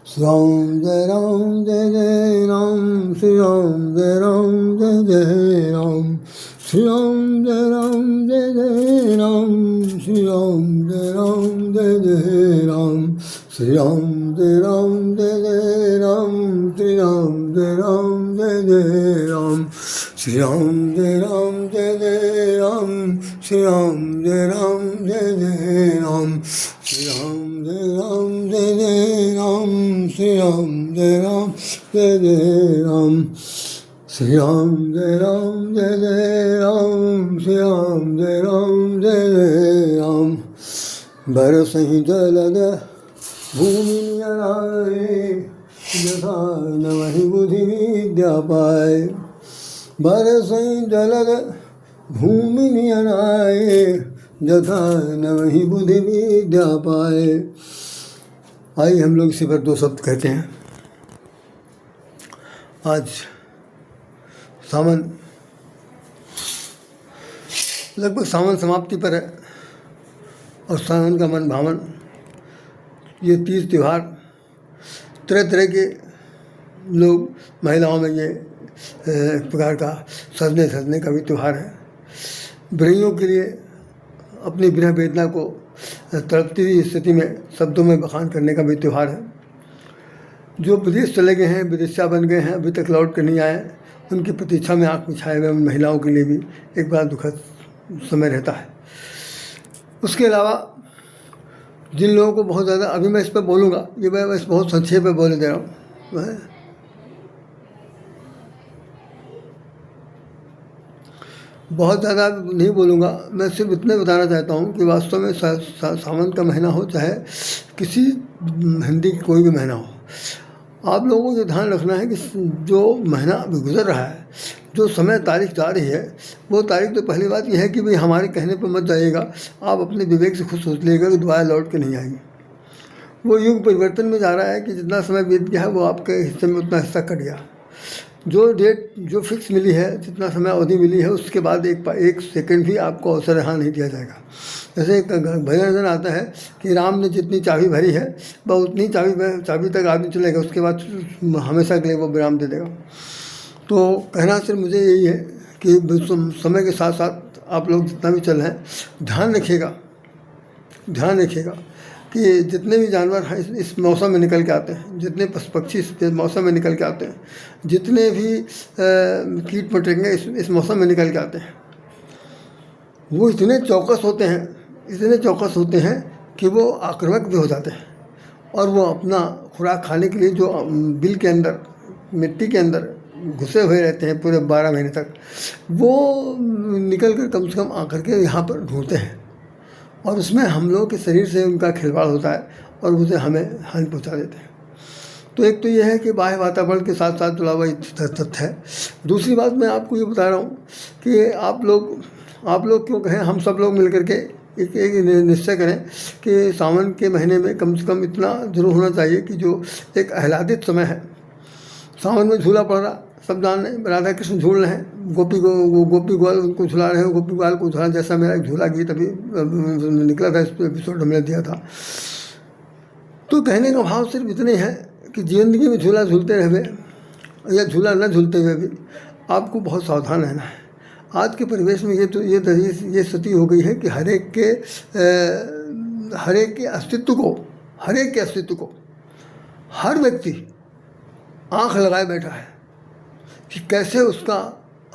Shri Ram Jai Ram Jai Jai Ram, Shri Ram Jai Ram Jai Jai Ram, Shri Ram Jai Ram Jai Jai Ram, Shri Ram Jai Ram Jai Jai Ram, Shri Ram Jai Ram Jai Jai Ram, Shri Ram Jai Ram Jai Jai Ram, Shri Ram Jai Ram Jai Jai Ram, Shri Ram Jai Ram Jai Jai Ram, Shri Ram Jai Ram Jai Jai Ram, Shri Ram Jai Ram Jai Jai Ram, Shri Ram Jai Ram Jai Jai Ram, Shri Ram Jai Ram Jai Jai Ram. बरसहि जलद भूमि नियराए, यथा नवहि बुद्धि विद्या पाए। बरसहि जलद भूमि नियराए, यथा नवहि बुद्धि विद्या पाए। आइए हम लोग इसी पर दो शब्द कहते हैं। आज सावन, लगभग सावन समाप्ति पर है और सावन का मन भावन ये तीज त्यौहार, तरह तरह के लोग, महिलाओं में ये एक प्रकार का सजने का भी त्यौहार है। ब्रहियों के लिए अपनी विरह वेदना को तड़पती हुई स्थिति में शब्दों में बखान करने का भी त्यौहार है। जो विदेश चले गए हैं, विदेशिया बन गए हैं, अभी तक लौट कर नहीं आए, उनकी प्रतीक्षा में आँख बिछाए हुए उन महिलाओं के लिए भी एक बड़ा दुखद समय रहता है। उसके अलावा जिन लोगों को बहुत ज़्यादा, अभी मैं इस पर बोलूँगा, ये मैं बस बहुत संक्षेप में बोले दे रहा हूँ, बहुत ज़्यादा नहीं बोलूँगा। मैं सिर्फ इतने बताना चाहता हूँ कि वास्तव में सावन का महीना हो, चाहे किसी हिंदी की कोई भी महीना हो, आप लोगों को ये ध्यान रखना है कि जो महीना अभी गुजर रहा है, जो समय तारीख जा रही है, वो तारीख तो पहली बात यह है कि भाई हमारे कहने पर मत जाइएगा, आप अपने विवेक से खुद सोच लीजिएगा कि दोबारा लौट के नहीं आएंगे। वो युग परिवर्तन में जा रहा है कि जितना समय बीत गया है वो आपके हिस्से में उतना हिस्सा कट गया। जो डेट जो फिक्स मिली है, जितना समय अवधि मिली है, उसके बाद एक सेकंड भी आपको अवसर यहाँ नहीं दिया जाएगा। जैसे एक भजन आता है कि राम ने जितनी चाबी भरी है वह उतनी चाबी तक आदमी चलेगा, उसके बाद हमेशा के लिए वो विराम दे देगा। तो कहना सिर्फ मुझे यही है कि समय के साथ साथ आप लोग जितना भी चल रहे हैं, ध्यान रखिएगा कि जितने भी जानवर हैं इस मौसम में निकल के आते हैं, जितने पशु पक्षी इस मौसम में निकल के आते हैं, जितने भी कीट पतंगे इस मौसम में निकल के आते हैं, वो इतने चौकस होते हैं कि वो आक्रामक भी हो जाते हैं और वो अपना खुराक खाने के लिए जो बिल के अंदर, मिट्टी के अंदर घुसे हुए रहते हैं पूरे 12 महीने तक, वो निकल कर कम से कम आकर के यहाँ पर ढूंढते हैं और उसमें हम लोगों के शरीर से उनका खिलवाड़ होता है और उसे हमें हानि पहुँचा देते हैं। तो एक तो यह है कि बाह्य वातावरण के साथ साथ जुड़ा हुआ तथ्य है। दूसरी बात मैं आपको ये बता रहा हूँ कि आप लोग क्यों कहें, हम सब लोग मिल कर के एक निश्चय करें कि सावन के महीने में कम से कम इतना जरूर होना चाहिए कि जो एक आह्लादित समय है, सावन में झूला पड़ रहा, सब जान रहे राधा कृष्ण झूल रहे हैं, गोपी ग्वाल उनको झुला रहे हैं, गोपी ग्वाल को झुला, जैसा मेरा एक झूला गीत अभी निकला था, इस एपिसोड हमने दिया था। तो कहने का भाव सिर्फ इतने हैं कि जिंदगी में झूला झूलते रहे या झूला न झूलते हुए भी आपको बहुत सावधान रहना है। आज के परिवेश में ये स्थिति हो गई है कि हर एक के अस्तित्व को हर व्यक्ति आँख लगाए बैठा है कि कैसे उसका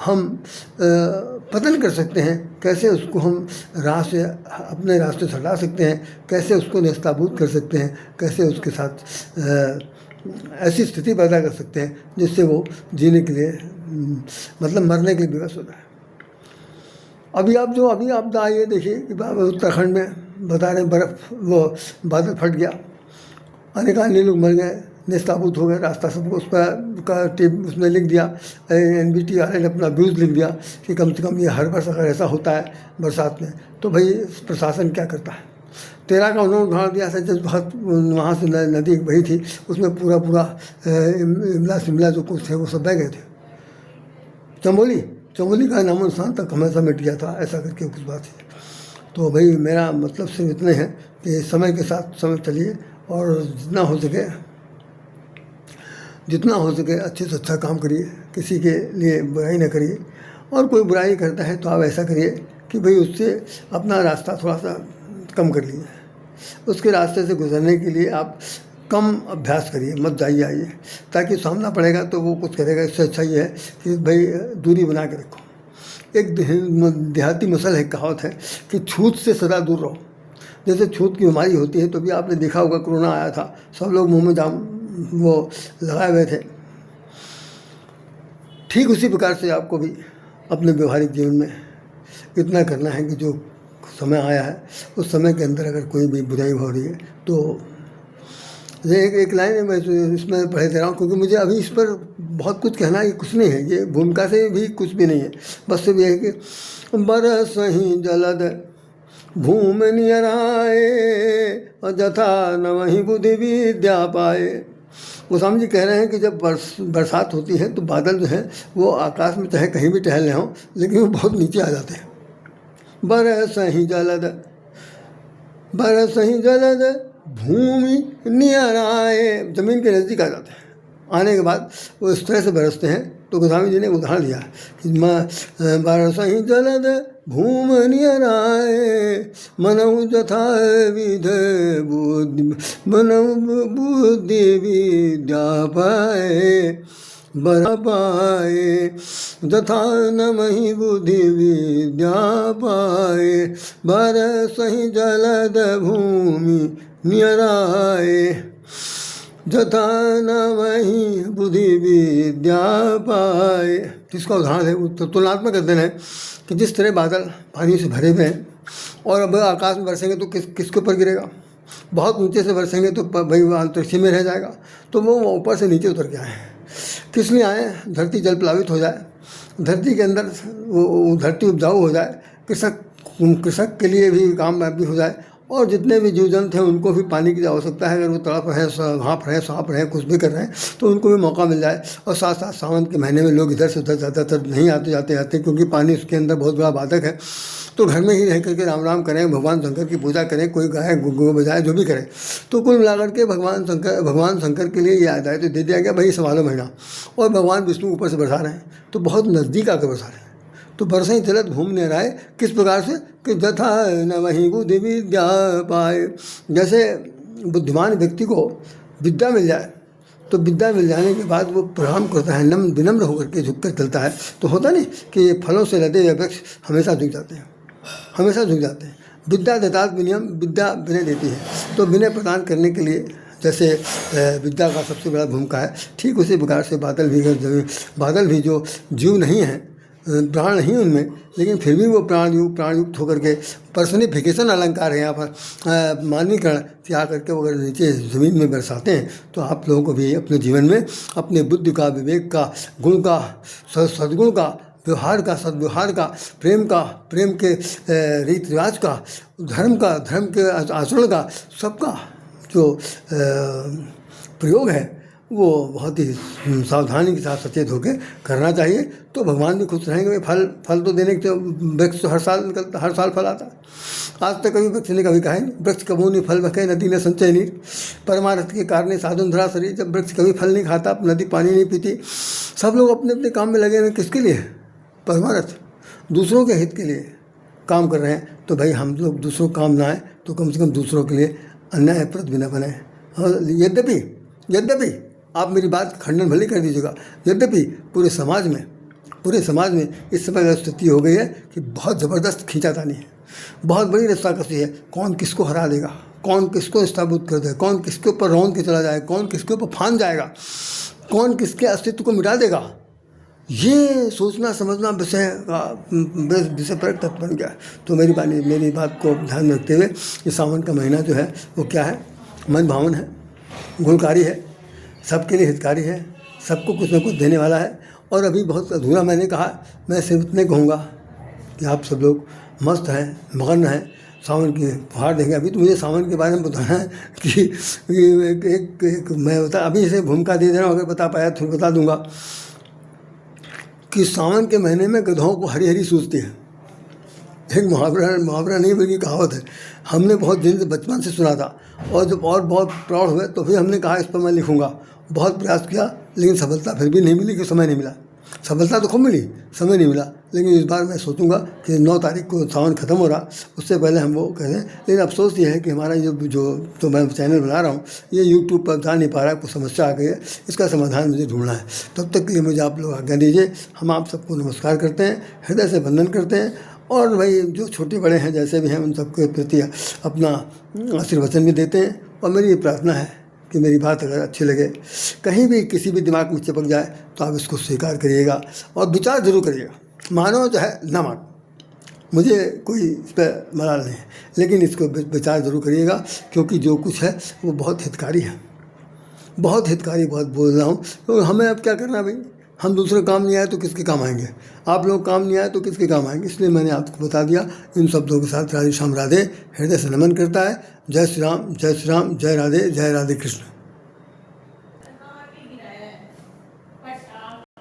हम पतन कर सकते हैं, कैसे उसको हम अपने रास्ते से हटा सकते हैं, कैसे उसको नेस्ताभूत कर सकते हैं, कैसे उसके साथ ऐसी स्थिति पैदा कर सकते हैं जिससे वो जीने के लिए, मतलब मरने के लिए विवश हो जाए। अभी आपदा आई है, देखिए कि उत्तराखंड में बता रहे वो बादल फट गया, अनेक लोग मर गए, नेस्ताभूत हो गए, रास्ता सबको उस पर उसने लिख दिया, NBT वाले ने अपना व्यूज़ लिख दिया कि कम से कम ये हर वर्ष अगर ऐसा होता है बरसात में तो भाई प्रशासन क्या करता है। 13 का उन्होंने उदाहरण दिया था, जब बहुत वहाँ से नदी बही थी, उसमें पूरा इमला शिमला जो कुछ थे वो सब बह गए थे। चमोली का नामो निशान तक हमेशा मिट गया था, ऐसा करके कुछ बात है। तो भाई मेरा मतलब सिर्फ इतने हैं कि समय के साथ समय चलिए और जितना हो सके जितना हो सके अच्छे से अच्छा काम करिए, किसी के लिए बुराई ना करिए, और कोई बुराई करता है तो आप ऐसा करिए कि भाई उससे अपना रास्ता थोड़ा सा कम कर लीजिए, उसके रास्ते से गुजरने के लिए आप कम अभ्यास करिए, मत जाइए आइए, ताकि सामना पड़ेगा तो वो कुछ करेगा। इससे अच्छा ये है कि भाई दूरी बना के रखो। एक देहाती मसल है, कहावत है कि छूत से सदा दूर रहो। जैसे छूत की बीमारी होती है तो भी आपने देखा होगा, कोरोना आया था, सब लोग मुंह में जाम वो लगाए हुए थे। ठीक उसी प्रकार से आपको भी अपने व्यवहारिक जीवन में इतना करना है कि जो समय आया है उस समय के अंदर अगर कोई भी बुराई हो रही है तो ये एक लाइन है, मैं इसमें पढ़े दे रहा हूँ, क्योंकि मुझे अभी इस पर बहुत कुछ कहना है, कुछ नहीं है, ये भूमिका से भी कुछ भी नहीं है, बस सिर्फ ये है कि बरस ही जलद भूम नियराए और जथा न वहीं बुद्धि विद्या पाए। गोस्वामी जी कह रहे हैं कि जब बरसात होती है तो बादल जो है वो आकाश में चाहे कहीं भी टहल रहे हों, लेकिन वो बहुत नीचे आ जाते हैं। बरस ही जलद भूमि नियर आए, जमीन के नज़दीक आ जाते हैं, आने के बाद वो इस तरह से बरसते हैं। तो गोस्वामी जी ने उदाहरण दिया कि बरस ही जलद भूम नियर आए मनऊ जथा विधि बुद्धि विद्या पाए बरा पाए जथा न मही बुद्धि विद्या पाए बरस ही जलद भूमि नियर आए जथा न वही बुद्धि विद्या पाए। इसका उदाहरण है, तुलनात्मक अध्ययन है कि जिस तरह बादल पानी से भरे हुए हैं और अब आकाश में बरसेंगे तो किसके ऊपर गिरेगा, बहुत ऊंचे से बरसेंगे तो भाई वो अंतरिक्ष में रह जाएगा, तो वो ऊपर से नीचे उतर के आए हैं। किस लिए आए? धरती जल प्लावित हो जाए, धरती के अंदर वो धरती उपजाऊ हो जाए, कृषक के लिए भी काम भी हो जाए, और जितने भी जीव जंतु हैं उनको भी पानी की आवश्यकता है। अगर वो तड़प रहे हैं, हाँफ रहे हैं, सांप रहे हैं, कुछ भी कर रहे हैं तो उनको भी मौका मिल जाए। और साथ साथ सावन के महीने में लोग इधर से उधर ज़्यादातर नहीं आते क्योंकि पानी उसके अंदर बहुत बड़ा बाधक है, तो घर में ही रह करके राम राम करें, भगवान शंकर की पूजा करें, कोई गाय गो बजाए, जो भी करे। तो कुल मिलाकर के भगवान शंकर के लिए ये आदाय तो दे दिया गया भाई सवालों महीना, और भगवान विष्णु ऊपर से बरसा रहे हैं, तो बहुत नज़दीक आकर बरसा रहे हैं। तो बरसें ही जलद भूमि नियर आए, किस प्रकार से कि जथा न वहीं बुद्धि विद्या पाए। जैसे बुद्धिमान व्यक्ति को विद्या मिल जाए तो विद्या मिल जाने के बाद वो प्रणाम करता है, विनम्र होकर के झुक कर चलता है, तो होता नहीं कि फलों से लदे हुए वृक्ष हमेशा झुक जाते हैं। विद्या दत्तात् विनयम, विद्या विनय देती है। तो विनय प्रदान करने के लिए जैसे विद्या का सबसे बड़ा भूमिका है, ठीक उसी प्रकार से बादल भी जो जीव नहीं है, प्राण नहीं उनमें, लेकिन फिर भी वो प्राणयुक्त होकर के पर्सनिफिकेशन अलंकार है यहाँ पर, मानवीकरण से आकर के अगर नीचे ज़मीन में बरसाते हैं तो आप लोगों को भी अपने जीवन में अपने बुद्धि का, विवेक का, गुण का, सद्गुण का, व्यवहार का, सद्व्यवहार का, प्रेम के रीति रिवाज का, धर्म के आचरण का, सबका जो प्रयोग है वो बहुत ही सावधानी के साथ सचेत होकर करना चाहिए। तो भगवान भी खुश रहेंगे। फल तो देने के, वृक्ष तो हर साल फल आता है। आज तक कभी वृक्ष ने कभी कहा नहीं, वृक्ष कबू नहीं फल बखे नदी न संचय नीर, परमार्थ के कारण साधन धरा शरीर। जब वृक्ष कभी फल नहीं खाता, नदी पानी नहीं पीती, सब लोग अपने अपने काम में लगे हैं, किसके लिए? परमार्थ, दूसरों के हित के लिए काम कर रहे हैं। तो भाई हम लोग दूसरों काम ना आए तो कम से कम दूसरों के लिए अन्यायप्रद भी न बने। और यद्यपि आप मेरी बात खंडन भले कर दीजिएगा, यद्यपि पूरे समाज में इस समय स्थिति हो गई है कि बहुत ज़बरदस्त खींचातानी है, बहुत बड़ी रस्साकसी है। कौन किसको हरा देगा, कौन किसको स्थापित कर देगा, कौन किसके ऊपर रौंद के चला जाएगा, कौन किसके ऊपर फान जाएगा, कौन किसके अस्तित्व को मिटा देगा, ये सोचना समझना विषय पर तत्व बन गया। तो मेरी बात को ध्यान में रखते हुए ये सावन का महीना जो है वो क्या है? मन भावन है, गुणकारी है, सबके लिए हितकारी है, सबको कुछ न कुछ देने वाला है। और अभी बहुत अधूरा मैंने कहा, मैं सिर्फ इतने कहूँगा कि आप सब लोग मस्त हैं, मगन हैं, सावन की फुहार देंगे। अभी तो मुझे सावन के बारे में बताना है कि एक मैं अभी से भूमिका दे दे रहा हूँ, अगर बता पाया तो बता दूँगा कि सावन के महीने में गधों को हरी हरी सूझती है। एक मुहावरा नहीं बल्कि कहावत है, हमने बहुत दिन से बचपन से सुना था, और जब और बहुत प्राउड हुए तो फिर हमने कहा इस पर मैं लिखूँगा। बहुत प्रयास किया, लेकिन सफलता फिर भी नहीं मिली कि समय नहीं मिला। सफलता तो खूब मिली, समय नहीं मिला। लेकिन इस बार मैं सोचूंगा कि 9 तारीख को सावन ख़त्म हो रहा, उससे पहले हम वो करें। लेकिन अफसोस ये है कि हमारा जो जो तो मैं चैनल बना रहा हूँ ये यूट्यूब पर जा नहीं पा रहा है, कुछ समस्या आ गई है, इसका समाधान मुझे ढूंढना है। तब तक के लिए मुझे आप लोग आज्ञा दीजिए। हम आप सबको नमस्कार करते हैं, हृदय से वंदन करते हैं, और भाई जो छोटे बड़े हैं जैसे भी हैं उन सबके प्रति अपना आशीर्वचन भी देते हैं। और मेरी ये प्रार्थना है कि मेरी बात अगर अच्छी लगे, कहीं भी किसी भी दिमाग में चिपक जाए तो आप इसको स्वीकार करिएगा और विचार जरूर करिएगा। मानो चाहे ना मानो, मुझे कोई इस पर मलाल नहीं है, लेकिन इसको विचार जरूर करिएगा, क्योंकि जो कुछ है वो बहुत हितकारी है, बहुत हितकारी, बहुत बोल रहा हूँ। तो हमें अब क्या करना भाई, हम दूसरे काम नहीं आए तो किसके काम आएंगे, आप लोग काम नहीं आए तो किसके काम आएंगे। इसलिए मैंने आपको बता दिया। इन शब्दों के साथ राधे श्याम राधे हृदय से नमन करता है। जय श्री राम, जय श्री राम, जय राधे, जय राधे कृष्ण।